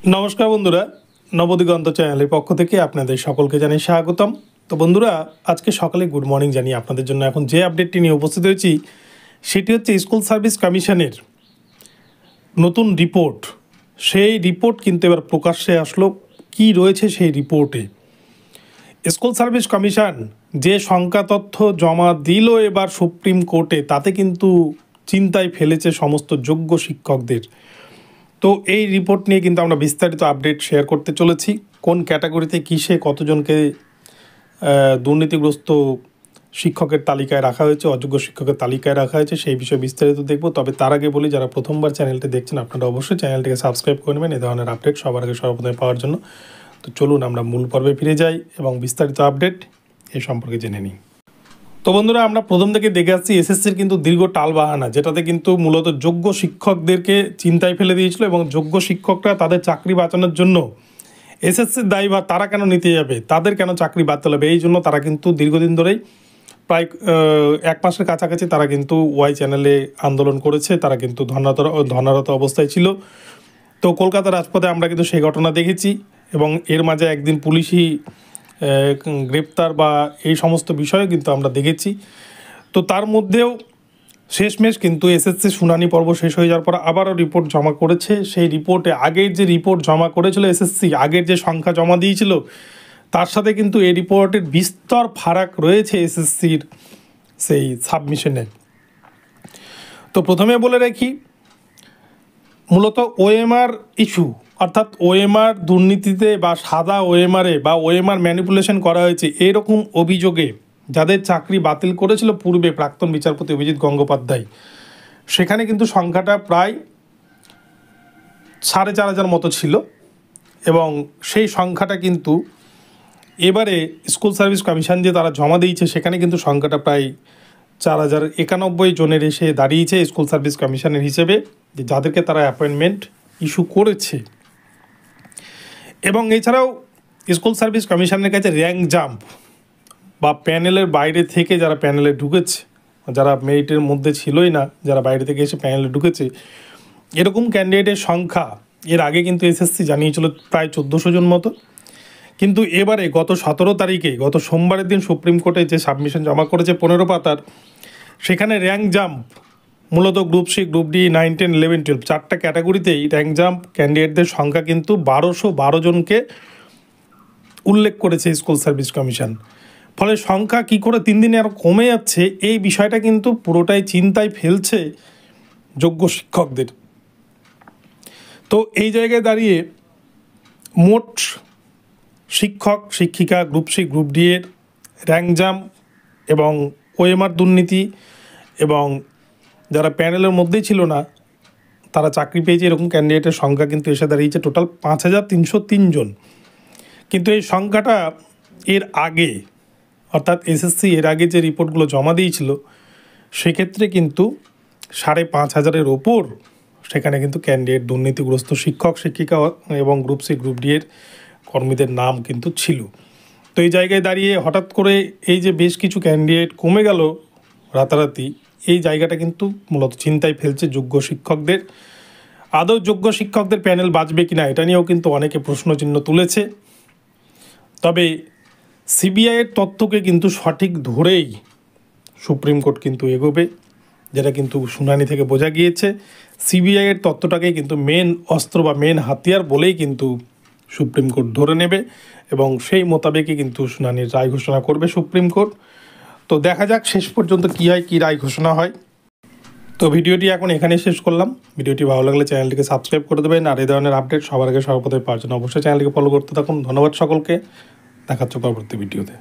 নমস্কার বন্ধুরা, নবদিগন্ত চ্যানেলের পক্ষ থেকে আপনাদের সকলকে জানাই স্বাগতম। তো বন্ধুরা, আজকে সকালে গুড মর্নিং জানিয়ে আপনাদের জন্য এখন যে আপডেটটি নিয়ে উপস্থিত হয়েছি সেটি হচ্ছে স্কুল সার্ভিস কমিশনের নতুন রিপোর্ট। সেই রিপোর্ট কিন্তু এবার প্রকাশ্যে আসলো। কি রয়েছে সেই রিপোর্টে? স্কুল সার্ভিস কমিশন যে সংখ্যা তথ্য জমা দিল এবার সুপ্রিম কোর্টে, তাতে কিন্তু চিন্তায় ফেলেছে সমস্ত যোগ্য শিক্ষকদের। তো এই রিপোর্ট নিয়ে কিন্তু আমরা বিস্তারিত আপডেট শেয়ার করতে চলেছি। কোন ক্যাটাগরিতে কিসে কতজনকে দুর্নীতিগ্রস্ত শিক্ষকের তালিকায় রাখা হয়েছে, অযোগ্য শিক্ষকের তালিকায় রাখা হয়েছে, সেই বিষয়ে বিস্তারিত দেখব। তবে তার আগে বলি, যারা প্রথমবার চ্যানেলটি দেখছেন আপনারা অবশ্যই চ্যানেলটিকে সাবস্ক্রাইব করে নেবেন এই ধরনের আপডেট সবার আগে সর্বপ্রথমে পাওয়ার জন্য। তো চলুন আমরা মূল পর্বে ফিরে যাই এবং বিস্তারিত আপডেট এই সম্পর্কে জেনে নিই। তো বন্ধুরা, আমরা প্রথম থেকে দেখে আসছি এসএসসির কিন্তু দীর্ঘ টালবাহানা, যেটাতে কিন্তু মূলত যোগ্য শিক্ষকদেরকে চিন্তায় ফেলে দিয়েছিল এবং যোগ্য শিক্ষকরা তাদের চাকরি বাঁচানোর জন্য এসএসসির দায়ভার তারা কেন নিতে যাবে, তাদের কেন চাকরি বাঁচাতে হবে, এই জন্য তারা কিন্তু দীর্ঘদিন ধরেই প্রায় এক মাসের কাছাকাছি তারা কিন্তু ওয়াই চ্যানেলে আন্দোলন করেছে। তারা কিন্তু ধর্নারত অবস্থায় ছিল। তো কলকাতা রাজপথে আমরা কিন্তু সেই ঘটনা দেখেছি এবং এর মাঝে একদিন পুলিশি গ্রেপ্তার বা এই সমস্ত বিষয়ে কিন্তু আমরা দেখেছি। তো তার মধ্যেও শেষমেশ কিন্তু এসএসসি শুনানি পর্ব শেষ হয়ে যাওয়ার পর আবারও রিপোর্ট জমা করেছে। সেই রিপোর্টে আগের যে রিপোর্ট জমা করেছিল এসএসসি, আগের যে সংখ্যা জমা দিয়েছিল তার সাথে কিন্তু এই রিপোর্টের বিস্তর ফারাক রয়েছে এসএসসির সেই সাবমিশনে। তো প্রথমে বলে রাখি, মূলত ওএমআর ইস্যু, অর্থাৎ ওএমআর দুর্নীতিতে বা সাদা ওএমআরে বা ওএমআর ম্যানিপুলেশন করা হয়েছে এরকম অভিযোগে যাদের চাকরি বাতিল করেছিল পূর্বে প্রাক্তন বিচারপতি অভিজিৎ গঙ্গোপাধ্যায়, সেখানে কিন্তু সংখ্যাটা প্রায় 4,500 মতো ছিল এবং সেই সংখ্যাটা কিন্তু এবারে স্কুল সার্ভিস কমিশন যে তারা জমা দিয়েছে সেখানে কিন্তু সংখ্যাটা প্রায় 4,091 জনের এসে দাঁড়িয়েছে স্কুল সার্ভিস কমিশনের হিসেবে, যে যাদেরকে তারা অ্যাপয়েন্টমেন্ট ইস্যু করেছে। এবং এছাড়াও স্কুল সার্ভিস কমিশনের কাছে র্যাঙ্ক জাম্প বা প্যানেলের বাইরে থেকে যারা প্যানেলে ঢুকেছে, যারা মেরিটের মধ্যে ছিলই না, যারা বাইরে থেকে এসে প্যানেলে ঢুকেছে, এরকম ক্যান্ডিডেটের সংখ্যা এর আগে কিন্তু এসএসসি জানিয়েছিল প্রায় 1,400 জন মতো। কিন্তু এবারে গত 17 তারিখে, গত সোমবারের দিন সুপ্রিম কোর্টে যে সাবমিশন জমা করেছে 15 পাতার, সেখানে র্যাঙ্ক জাম্প মূলত গ্রুপ সি, গ্রুপ ডি, 9, 10, 11, 12 চারটা ক্যাটাগরিতেই র্যাঙ্ক জাম্প ক্যান্ডিডেটদের সংখ্যা কিন্তু 1212 জনকে উল্লেখ করেছে স্কুল সার্ভিস কমিশন। ফলে সংখ্যা কি করে 3 দিনে আরও কমে যাচ্ছে, এই বিষয়টা কিন্তু পুরোটাই চিন্তায় ফেলছে যোগ্য শিক্ষকদের। তো এই জায়গায় দাঁড়িয়ে মোট শিক্ষক শিক্ষিকা গ্রুপ সি, গ্রুপ ডি এর র্যাঙ্ক জাম্প এবং ওএমআর দুর্নীতি এবং যারা প্যানেলের মধ্যেই ছিল না তারা চাকরি পেয়েছে, এরকম ক্যান্ডিডেটের সংখ্যা কিন্তু এসে দাঁড়িয়েছে টোটাল 5,303 জন। কিন্তু এই সংখ্যাটা এর আগে, অর্থাৎ এসএসসি এর আগে যে রিপোর্টগুলো জমা দিয়েছিল সেক্ষেত্রে কিন্তু 5,500-এর ওপর সেখানে কিন্তু ক্যান্ডিডেট দুর্নীতিগ্রস্ত শিক্ষক শিক্ষিকা এবং গ্রুপ সি, গ্রুপ ডি এর কর্মীদের নাম কিন্তু ছিল। তো এই জায়গায় দাঁড়িয়ে হঠাৎ করে এই যে বেশ কিছু ক্যান্ডিডেট কমে গেল রাতারাতি, এই জায়গাটা কিন্তু মূলত চিন্তায় ফেলছে যোগ্য শিক্ষকদের। আদৌ যোগ্য শিক্ষকদের প্যানেল বাঁচবে কিনা এটা নিয়েও কিন্তু অনেকে প্রশ্নচিহ্ন তুলেছে। তবে সিবিআইয়ের তথ্যকে কিন্তু সঠিক ধরেই সুপ্রিম কোর্ট কিন্তু এগোবে, যেটা কিন্তু শুনানি থেকে বোঝা গিয়েছে। সিবিআইয়ের তথ্যটাকে কিন্তু মেন অস্ত্র বা মেন হাতিয়ার বলেই কিন্তু সুপ্রিম কোর্ট ধরে নেবে এবং সেই মোতাবেকই কিন্তু শুনানির রায় ঘোষণা করবে সুপ্রিম কোর্ট। তো দেখা যাক শেষ পর্যন্ত কী হয়, কী রায় ঘোষণা হয়। তো ভিডিওটি এখন এখানেই শেষ করলাম। ভিডিওটি ভালো লাগলে চ্যানেলটিকে সাবস্ক্রাইব করে দেবেন আর এই ধরনের আপডেট সবার আগে সর্বপ্রথমে পাওয়ার জন্য অবশ্যই চ্যানেলটিকে ফলো করতে থাকুন। ধন্যবাদ সকলকে, দেখা হচ্ছে পরবর্তী ভিডিওতে।